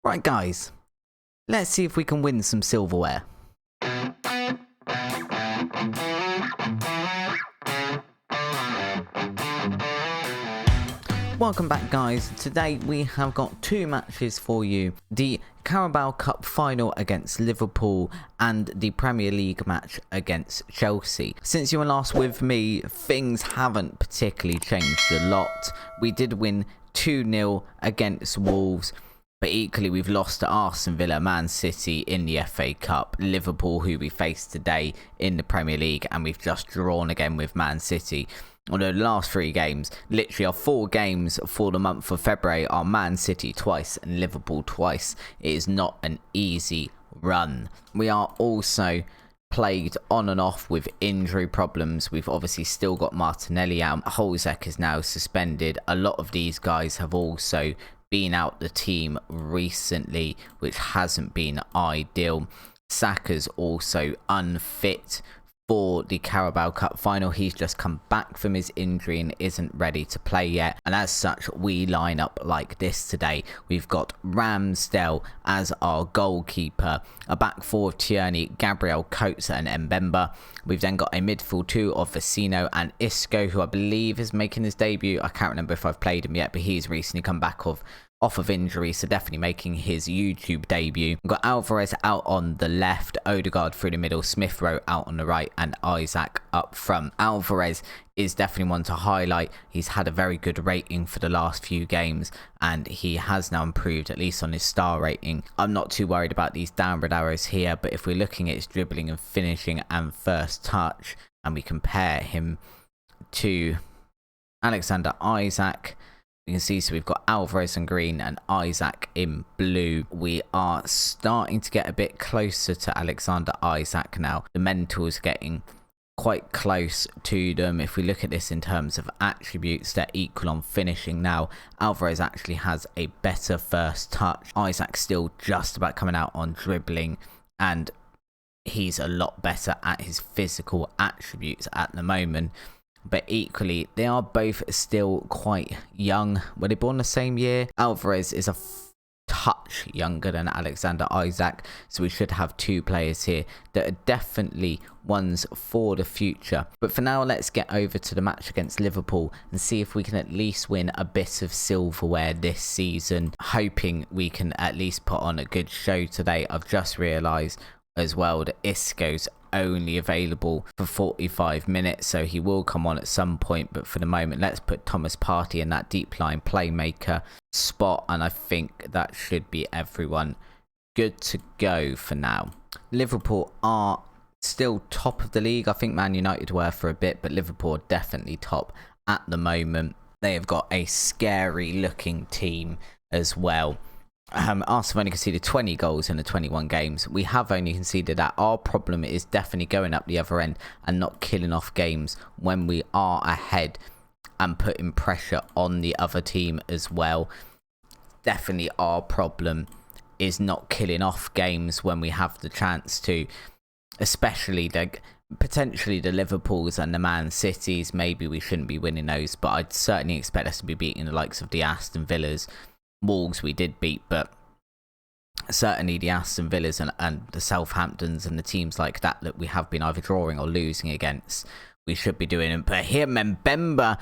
Right guys, let's see if we can win some silverware. Welcome back guys. Today we have got two matches for you. The Carabao Cup final against Liverpool and the Premier League match against Chelsea. Since you were last with me, things haven't particularly changed a lot. We did win 2-0 against Wolves, but equally we've lost to Aston Villa, Man City in the FA Cup, Liverpool who we face today in the Premier League, and we've just drawn again with Man City. Although the last three games, literally our 4 games for the month of February, are Man City twice and Liverpool twice. It is not an easy run. We are also plagued on and off with injury problems. We've obviously still got Martinelli out. Holzek is now suspended. A lot of these guys have also been out the team recently, which hasn't been ideal. Saka's also unfit for the Carabao Cup final. He's just come back from his injury and isn't ready to play yet, and as such we line up like this today. We've got Ramsdale as our goalkeeper, a back four of Tierney, Gabriel, Coates and Mbemba. We've then got a midfield two of Vecino and Isco, who I believe is making his debut. I can't remember if I've played him yet, but he's recently come back off of injury, so definitely making his YouTube debut. We've got Alvarez out on the left, Odegaard through the middle, Smith Rowe out on the right, and Isaac up front. Alvarez is definitely one to highlight. He's had a very good rating for the last few games, and he has now improved, at least on his star rating. I'm not too worried about these downward arrows here, but if we're looking at his dribbling and finishing and first touch, and we compare him to Alexander Isaac, you can see, so we've got Alvarez in green and Isaac in blue. We are starting to get a bit closer to Alexander Isaac now. The mental's getting quite close to them. If we look at this in terms of attributes, they're equal on finishing now. Alvarez actually has a better first touch. Isaac's still just about coming out on dribbling, and he's a lot better at his physical attributes at the moment. But equally, they are both still quite young. Were they born the same year? Alvarez is a touch younger than Alexander Isaac, so we should have two players here that are definitely ones for the future. But for now, let's get over to the match against Liverpool and see if we can at least win a bit of silverware this season. Hoping we can at least put on a good show today. I've just realised as well that Isco's only available for 45 minutes, so he will come on at some point, but for the moment let's put Thomas Partey in that deep line playmaker spot, and I think that should be everyone good to go for now. Liverpool are still top of the league. I think Man United were for a bit, but Liverpool are definitely top at the moment. They have got a scary looking team as well. Arsenal have only conceded 20 goals in the 21 games. We have only conceded that. Our problem is definitely going up the other end and not killing off games when we are ahead and putting pressure on the other team as well. Definitely our problem is not killing off games when we have the chance to, especially potentially the Liverpools and the Man Cities. Maybe we shouldn't be winning those, but I'd certainly expect us to be beating the likes of the Aston Villas. Wolves we did beat, but certainly the Aston Villas and the Southamptons and the teams like that we have been either drawing or losing against, we should be doing it. But here Mbemba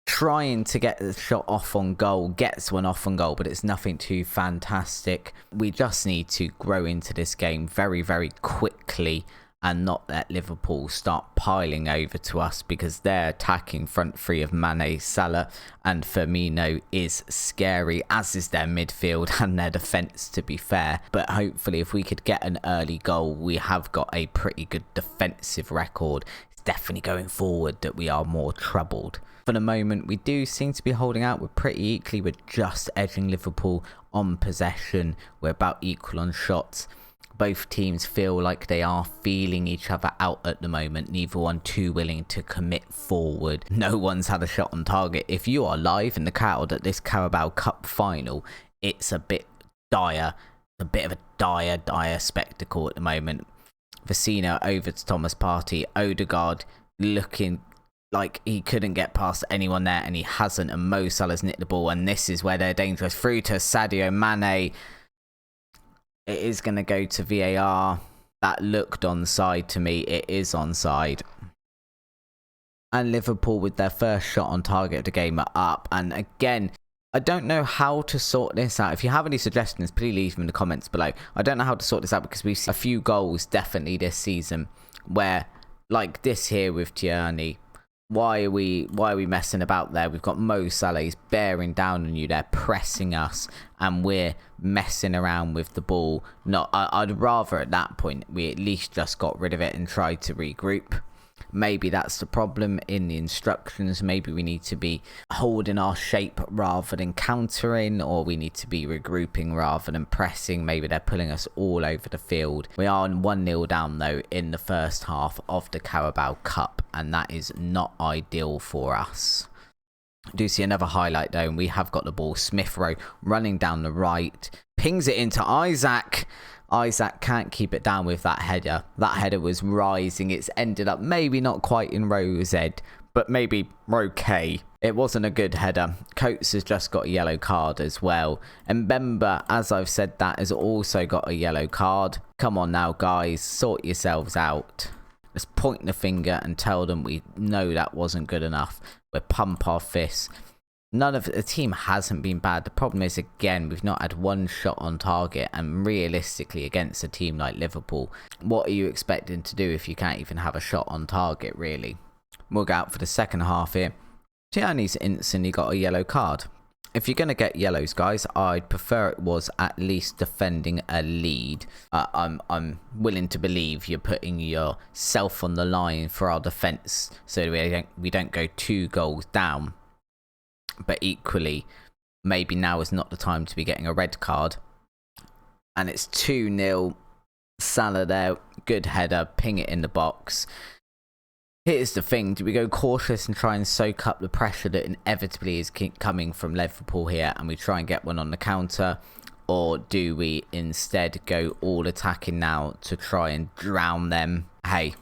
trying to get the shot off on goal, gets one off on goal, but it's nothing too fantastic. We just need to grow into this game very, very quickly and not let Liverpool start piling over to us, because their attacking front three of Mane, Salah and Firmino is scary, as is their midfield and their defence, to be fair. But hopefully if we could get an early goal, we have got a pretty good defensive record. It's definitely going forward that we are more troubled. For the moment, we do seem to be holding out. We're pretty equally. We're just edging Liverpool on possession. We're about equal on shots. Both teams feel like they are feeling each other out at the moment. Neither one too willing to commit forward. No one's had a shot on target. If you are live in the crowd at this Carabao Cup final, it's a bit dire. A bit of a dire spectacle at the moment. Vecino over to Thomas Partey. Odegaard looking like he couldn't get past anyone there, and he hasn't, and Mo Salah's nicked the ball, and this is where they're dangerous. Through to Sadio Mane. It is going to go to VAR. That looked onside to me. It is onside. And Liverpool with their first shot on target of the game are up. And again, I don't know how to sort this out. If you have any suggestions, please leave them in the comments below. I don't know how to sort this out because we've seen a few goals definitely this season where, like this here with Tierney, why are we messing about there? We've got Mo Salah, he's bearing down on you there, pressing us, and we're messing around with the ball. I'd rather at that point we at least just got rid of it and tried to regroup. Maybe that's the problem in the instructions. Maybe we need to be holding our shape rather than countering, or we need to be regrouping rather than pressing. Maybe they're pulling us all over the field. We are 1-0 down though in the first half of the Carabao Cup, and that is not ideal for us. I do see another highlight though, and we have got the ball. Smith Rowe running down the right, pings it into Isaac. Isaac can't keep it down with that header. That header was rising. It's ended up maybe not quite in row Z, but maybe row K. It wasn't a good header. Coates has just got a yellow card as well. And Bemba, as I've said, that has also got a yellow card. Come on now, guys. Sort yourselves out. Let's point the finger and tell them we know that wasn't good enough. We'll pump our fists. None of the team hasn't been bad. The problem is, again, we've not had one shot on target, and realistically against a team like Liverpool, what are you expecting to do if you can't even have a shot on target, really? We'll go out for the second half here. Tierney's instantly got a yellow card. If you're going to get yellows, guys, I'd prefer it was at least defending a lead. I'm willing to believe you're putting yourself on the line for our defence so we don't go 2 goals down. But equally, maybe now is not the time to be getting a red card. And it's 2-0. Salah there, good header, ping it in the box. Here's the thing, do we go cautious and try and soak up the pressure that inevitably is coming from Liverpool here, and we try and get one on the counter? Or do we instead go all attacking now to try and drown them? Hey,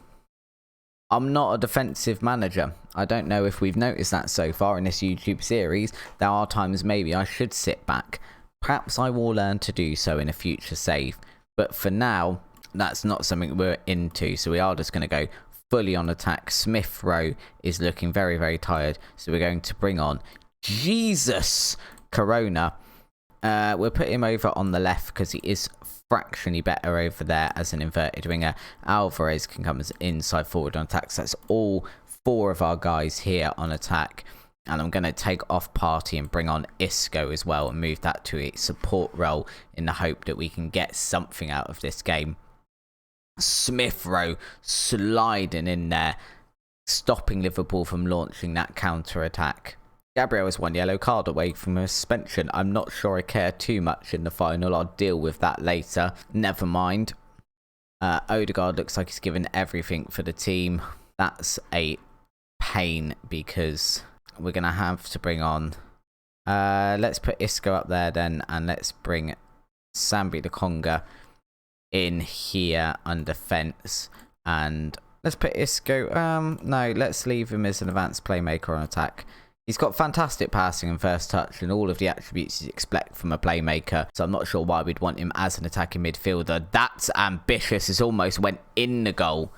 I'm not a defensive manager. I don't know if we've noticed that so far in this YouTube series. There are times maybe I should sit back. Perhaps I will learn to do so in a future save. But for now, that's not something we're into. So we are just going to go fully on attack. Smith Rowe is looking very, very tired. So we're going to bring on Jesus Corona. We'll put him over on the left because he is fractionally better over there as an inverted winger. Alvarez can come as inside forward on attack. So that's all 4 of our guys here on attack. And I'm going to take off Partey and bring on Isco as well and move that to a support role in the hope that we can get something out of this game. Smith Rowe sliding in there, stopping Liverpool from launching that counter-attack. Gabriel is 1 yellow card away from a suspension. I'm not sure I care too much in the final. I'll deal with that later. Never mind. Odegaard looks like he's given everything for the team. That's a pain because we're going to have to bring on... let's put Isco up there then, and let's bring Sambi Lokonga in here under fence. And let's put Isco... no, let's leave him as an advanced playmaker on attack. He's got fantastic passing and first touch and all of the attributes you expect from a playmaker. So I'm not sure why we'd want him as an attacking midfielder. That's ambitious. It almost went in the goal.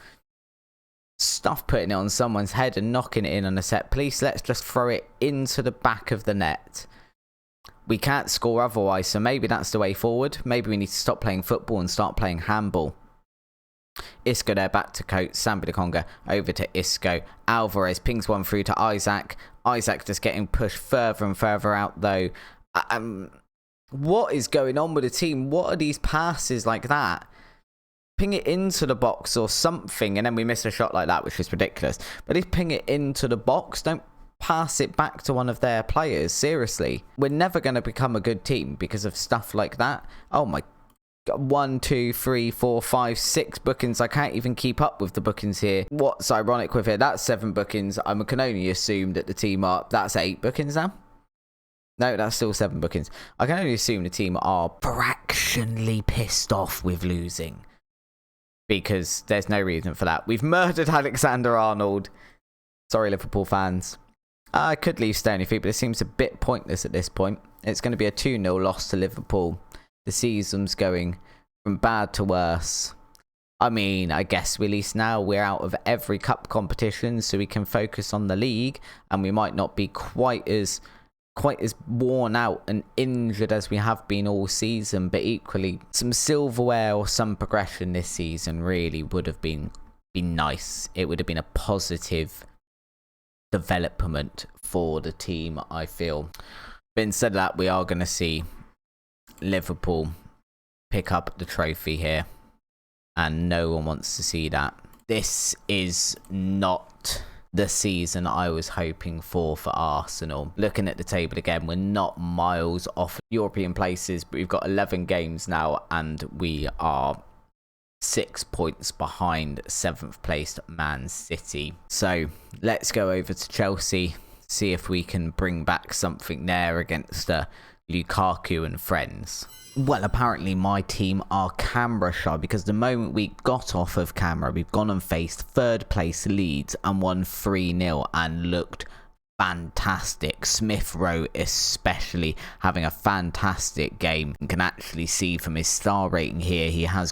Stuff putting it on someone's head and knocking it in on a set piece. Let's just throw it into the back of the net. We can't score otherwise, so maybe that's the way forward. Maybe we need to stop playing football and start playing handball. Isco there, back to Coates. Sambi Lokonga over to Isco. Alvarez pings one through to Isaac. Isaac just getting pushed further and further out though. What is going on with the team? What are these passes like that? Ping it into the box or something, and then we miss a shot like that, which is ridiculous. But if ping it into the box, don't pass it back to one of their players. Seriously, we're never going to become a good team because of stuff like that. Oh my God. 1, 2, 3, 4, 5, 6 bookings. I can't even keep up with the bookings here. What's ironic with it? That's 7 bookings. I can only assume that the team are... That's 8 bookings now? No, that's still 7 bookings. I can only assume the team are fractionally pissed off with losing. Because there's no reason for that. We've murdered Alexander-Arnold. Sorry, Liverpool fans. I could leave Stony Feet, but it seems a bit pointless at this point. It's going to be a 2-0 loss to Liverpool. The season's going from bad to worse. I mean, I guess at least now we're out of every cup competition, so we can focus on the league, and we might not be quite as worn out and injured as we have been all season. But equally, some silverware or some progression this season really would have been nice. It would have been a positive development for the team, I feel. But instead of that, we are going to see Liverpool pick up the trophy here, and no one wants to see that. This is not the season I was hoping for Arsenal. Looking at the table again, we're not miles off European places, but we've got 11 games now, and we are 6 points behind 7th placed Man City. So let's go over to Chelsea, see if we can bring back something there against Lukaku and friends. Well, apparently my team are camera shy, because the moment we got off of camera, we've gone and faced 3rd place Leeds and won 3-0 and looked fantastic. Smith Rowe especially having a fantastic game. You can actually see from his star rating here, he has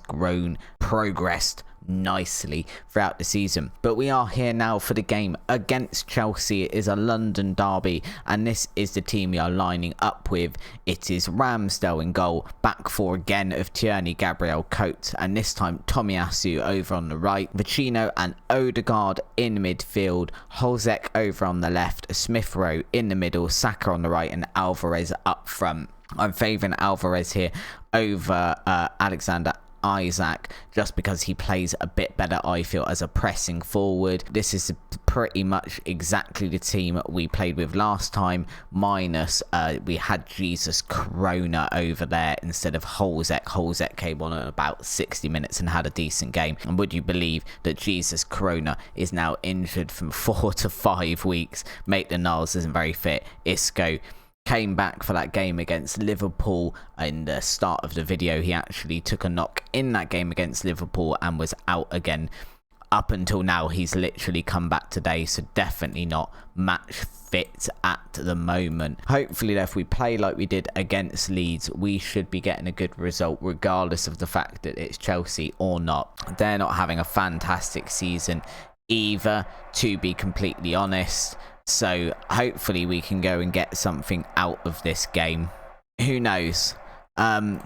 progressed nicely throughout the season. But we are here now for the game against Chelsea. It is a London derby, and this is the team we are lining up with. It is Ramsdale in goal, back four again of Tierney, Gabriel, Coates, and this time Tomiyasu over on the right, Vecino and Odegaard in midfield, Holzek over on the left, Smith Rowe in the middle, Saka on the right, and Alvarez up front. I'm favouring Alvarez here over Alexander Isaac, just because he plays a bit better, I feel, as a pressing forward. This is pretty much exactly the team we played with last time, minus we had Jesus Corona over there instead of Holzek. Holzek came on at about 60 minutes and had a decent game. And would you believe that Jesus Corona is now injured from 4 to 5 weeks? Maitland-Niles isn't very fit. Isco came back for that game against Liverpool. In the start of the video, he actually took a knock in that game against Liverpool and was out again. Up until now, he's literally come back today, so definitely not match fit at the moment. Hopefully, though, if we play like we did against Leeds, we should be getting a good result, regardless of the fact that it's Chelsea or not. They're not having a fantastic season either, to be completely honest. So hopefully we can go and get something out of this game. Who knows? It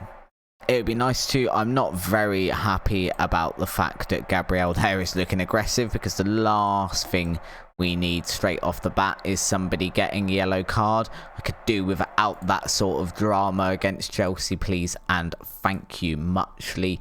would be nice to. I'm not very happy about the fact that Gabriel there is looking aggressive, because the last thing we need straight off the bat is somebody getting a yellow card. I could do without that sort of drama against Chelsea, please, and thank you muchly.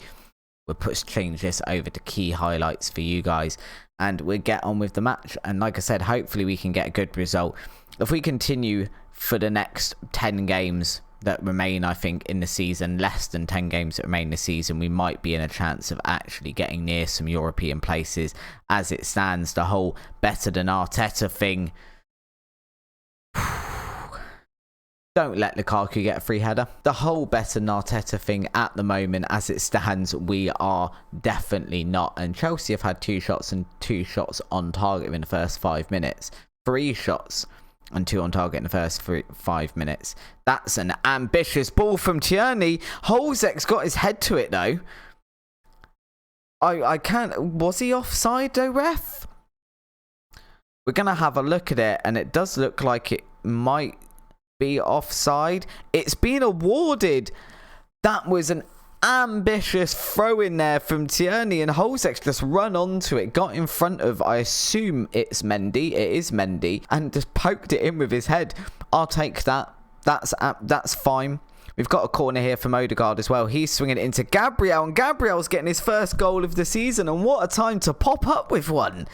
We'll change this over to key highlights for you guys, and we'll get on with the match. And like I said, hopefully we can get a good result. If we continue for the next 10 games that remain, I think, in the season, less than 10 games that remain in the season, we might be in a chance of actually getting near some European places. As it stands, the whole better than Arteta thing, don't let Lukaku get a free header. The whole better than Arteta thing at the moment, as it stands, we are definitely not. And Chelsea have had 2 shots and 2 shots on target in the first 5 minutes. 3 shots and 2 on target in the first 5 minutes. That's an ambitious ball from Tierney. Holzek's got his head to it, though. I can't. Was he offside, though, ref? We're going to have a look at it, and it does look like it might be offside. It's been awarded. That was an ambitious throw in there from Tierney, and Holzek's just run onto it, got in front of, I assume it's Mendy. It is Mendy, and just poked it in with his head. I'll take that. That's fine. We've got a corner here from Odegaard as well. He's swinging it into Gabriel, and Gabriel's getting his first goal of the season, and what a time to pop up with one.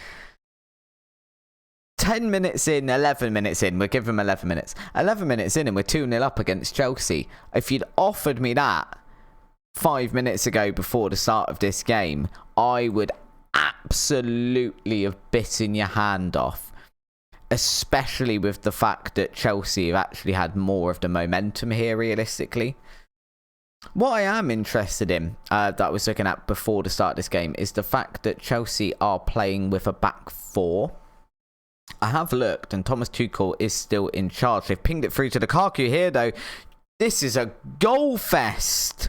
10 minutes in, 11 minutes in. We'll give him 11 minutes. 11 minutes in and we're 2-0 up against Chelsea. If you'd offered me that 5 minutes ago before the start of this game, I would absolutely have bitten your hand off. Especially with the fact that Chelsea have actually had more of the momentum here, realistically. What I am interested in, that I was looking at before the start of this game, is the fact that Chelsea are playing with a back four. I have looked, and Thomas Tuchel is still in charge. They've pinged it through to Lukaku here, though. This is a goal fest.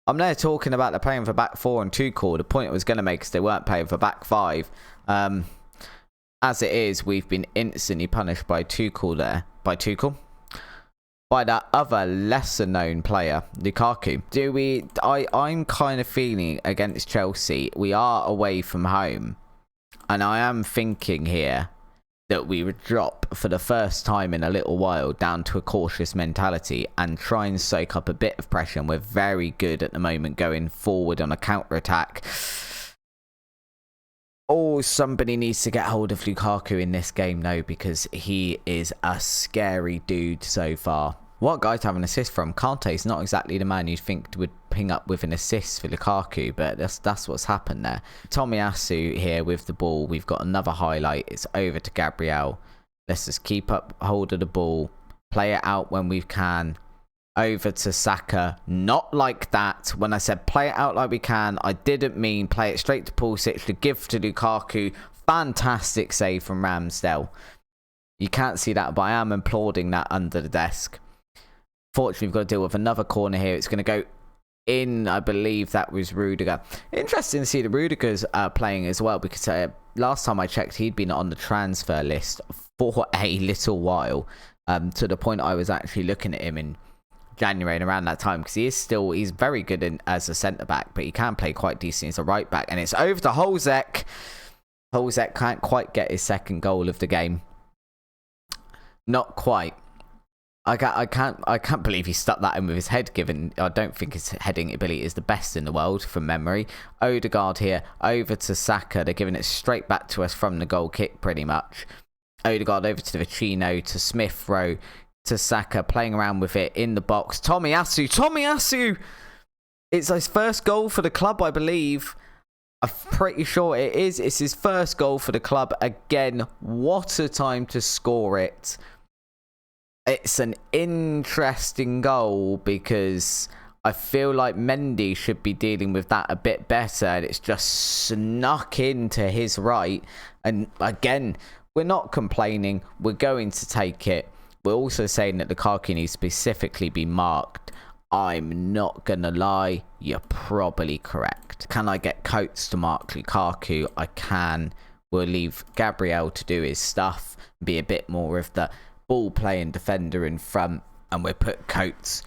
I'm there talking about they're playing for back four and Tuchel. The point I was going to make is they weren't playing for back five. As it is, we've been instantly punished by Tuchel there. By that other lesser known player, Lukaku. I'm kind of feeling against Chelsea, we are away from home. And I am thinking here that we would drop for the first time in a little while down to a cautious mentality and try and soak up a bit of pressure. And we're very good at the moment going forward on a counter-attack. Oh, somebody needs to get hold of Lukaku in this game though, because he is a scary dude so far. What guy to have an assist from? Kante's not exactly the man you'd think would ping up with an assist for Lukaku, but that's what's happened there. Tomiyasu here with the ball. We've got another highlight. It's over to Gabriel. Let's just keep up hold of the ball. Play it out when we can. Over to Saka. Not like that. When I said play it out like we can, I didn't mean play it straight to Pulisic. The give to Lukaku. Fantastic save from Ramsdale. You can't see that, but I am applauding that under the desk. Fortunately, we've got to deal with another corner here. It's going to go in. I believe that was Rudiger. Interesting to see the Rudiger's playing as well, because last time I checked, he'd been on the transfer list for a little while, to the point I was actually looking at him in January and around that time, because he's very good as a centre-back, but he can play quite decent as a right-back. And it's over to Holzek. Holzek can't quite get his second goal of the game. Not quite. I can't believe he stuck that in with his head, given I don't think his heading ability is the best in the world from memory. Odegaard here, over to Saka. They're giving it straight back to us from the goal kick, pretty much. Odegaard over to Vecino, to Smith Rowe, to Saka, playing around with it in the box. Tomiyasu! It's his first goal for the club, I believe. I'm pretty sure it is. It's his first goal for the club. Again, what a time to score it. It's an interesting goal because I feel like Mendy should be dealing with that a bit better, and it's just snuck into his right. And again, we're not complaining. We're going to take it. We're also saying that Lukaku needs to specifically be marked. I'm not going to lie. You're probably correct. Can I get Coates to mark Lukaku? I can. We'll leave Gabriel to do his stuff. Be a bit more of the ball playing defender in front, and we'll put Coates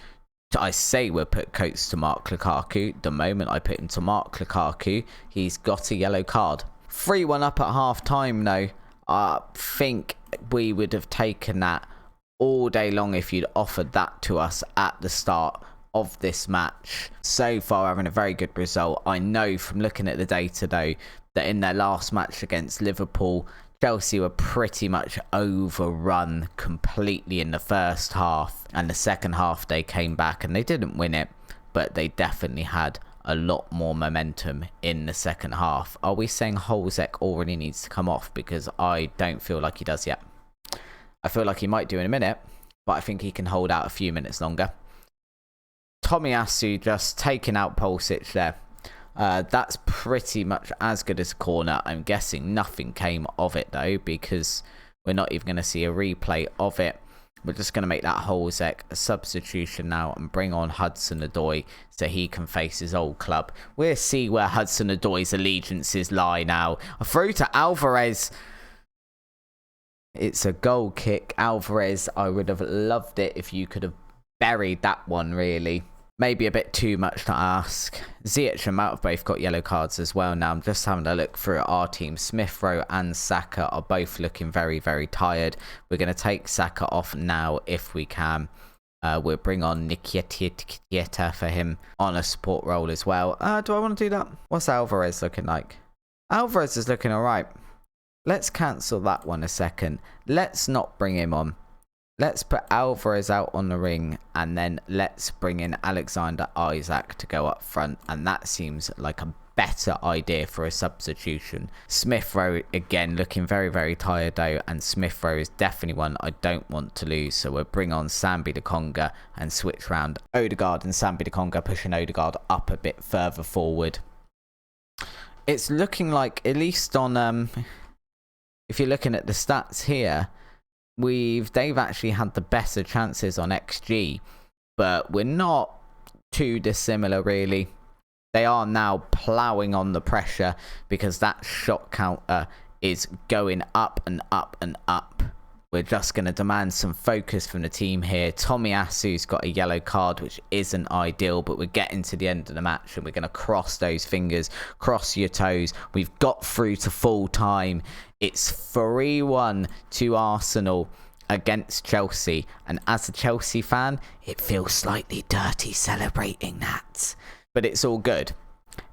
we'll put Coates to mark Lukaku. The moment I put him to mark Lukaku, he's got a yellow card. 3-1 up at half time though. I think we would have taken that all day long if you'd offered that to us at the start of this match. So far having a very good result. I know from looking at the data though that in their last match against Liverpool, Chelsea were pretty much overrun completely in the first half, and the second half they came back and they didn't win it, but they definitely had a lot more momentum in the second half. Are we saying Holzek already needs to come off? Because I don't feel like he does yet. I feel like he might do in a minute, but I think he can hold out a few minutes longer. Tomiyasu just taking out Pulisic there. That's pretty much as good as a corner. I'm guessing nothing came of it though, because we're not even going to see a replay of it. We're just going to make that Holzek a substitution now and bring on Hudson-Odoi so he can face his old club. We'll see where Hudson-Odoi's allegiances lie now. A throw to Alvarez. It's a goal kick. Alvarez, I would have loved it if you could have buried that one, really. Maybe a bit too much to ask. Ziyech and Mount have both got yellow cards as well now. I'm just having a look through our team. Smith Rowe and Saka are both looking very, very tired. We're going to take Saka off now if we can. We'll bring on Nketiah for him on a support role as well. Do I want to do that? What's Alvarez looking like? Alvarez is looking alright. Let's cancel that one a second. Let's not bring him on. Let's put Alvarez out on the ring, and then let's bring in Alexander Isak to go up front. And that seems like a better idea for a substitution. Smith Rowe, again, looking very, very tired though. And Smith Rowe is definitely one I don't want to lose. So we'll bring on Sambi Lokonga and switch round Odegaard and Sambi Lokonga, pushing Odegaard up a bit further forward. It's looking like, at least on if you're looking at the stats here, they've actually had the better chances on XG, but we're not too dissimilar really. They are now ploughing on the pressure because that shot counter is going up and up and up. We're just going to demand some focus from the team here. Tomiyasu's got a yellow card, which isn't ideal, but we're getting to the end of the match and we're going to cross those fingers, cross your toes. We've got through to full time. It's 3-1 to Arsenal against Chelsea, and as a Chelsea fan, it feels slightly dirty celebrating that, but it's all good.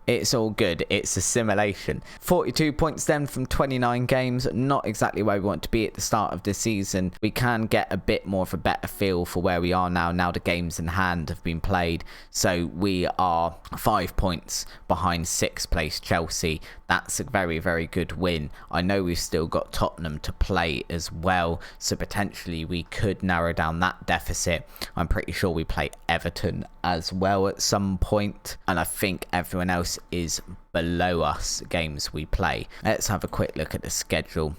It's all good. It's a simulation. 42 points then from 29 games. Not exactly where we want to be at the start of the season. We can get a bit more of a better feel for where we are now the games in hand have been played. So we are 5 points behind 6th place Chelsea. That's a very, very good win. I know we've still got Tottenham to play as well, so potentially we could narrow down that deficit. I'm pretty sure we play Everton as well at some point, and I think everyone else is below us games we play. Let's have a quick look at the schedule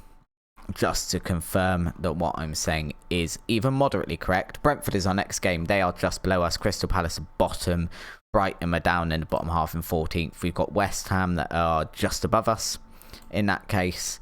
just to confirm that what I'm saying is even moderately correct. Brentford is our next game. They are just below us. Crystal Palace are bottom. Brighton are down in the bottom half in 14th. We've got West Ham that are just above us in that case.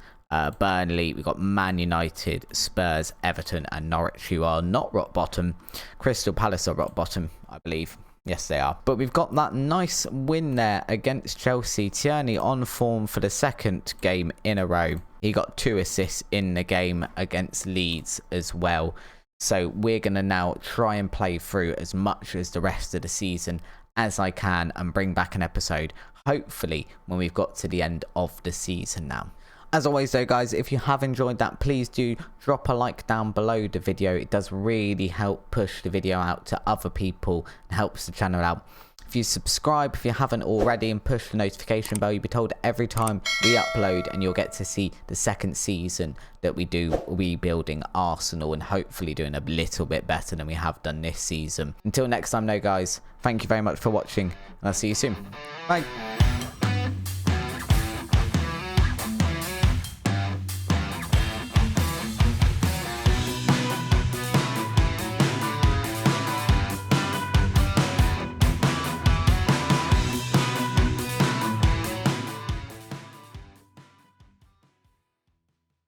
Burnley, we've got Man United, Spurs, Everton and Norwich, who are not rock bottom. Crystal Palace are rock bottom, I believe. Yes, they are. But we've got that nice win there against Chelsea. Tierney on form for the 2nd game in a row. He got 2 assists in the game against Leeds as well. So we're going to now try and play through as much as the rest of the season as I can and bring back an episode, hopefully, when we've got to the end of the season now. As always though guys, if you have enjoyed that, please do drop a like down below the video. It does really help push the video out to other people and helps the channel out. If you subscribe if you haven't already and push the notification bell, you'll be told every time we upload, and you'll get to see the 2nd season that we do rebuilding Arsenal and hopefully doing a little bit better than we have done this season. Until next time though guys, thank you very much for watching and I'll see you soon. Bye.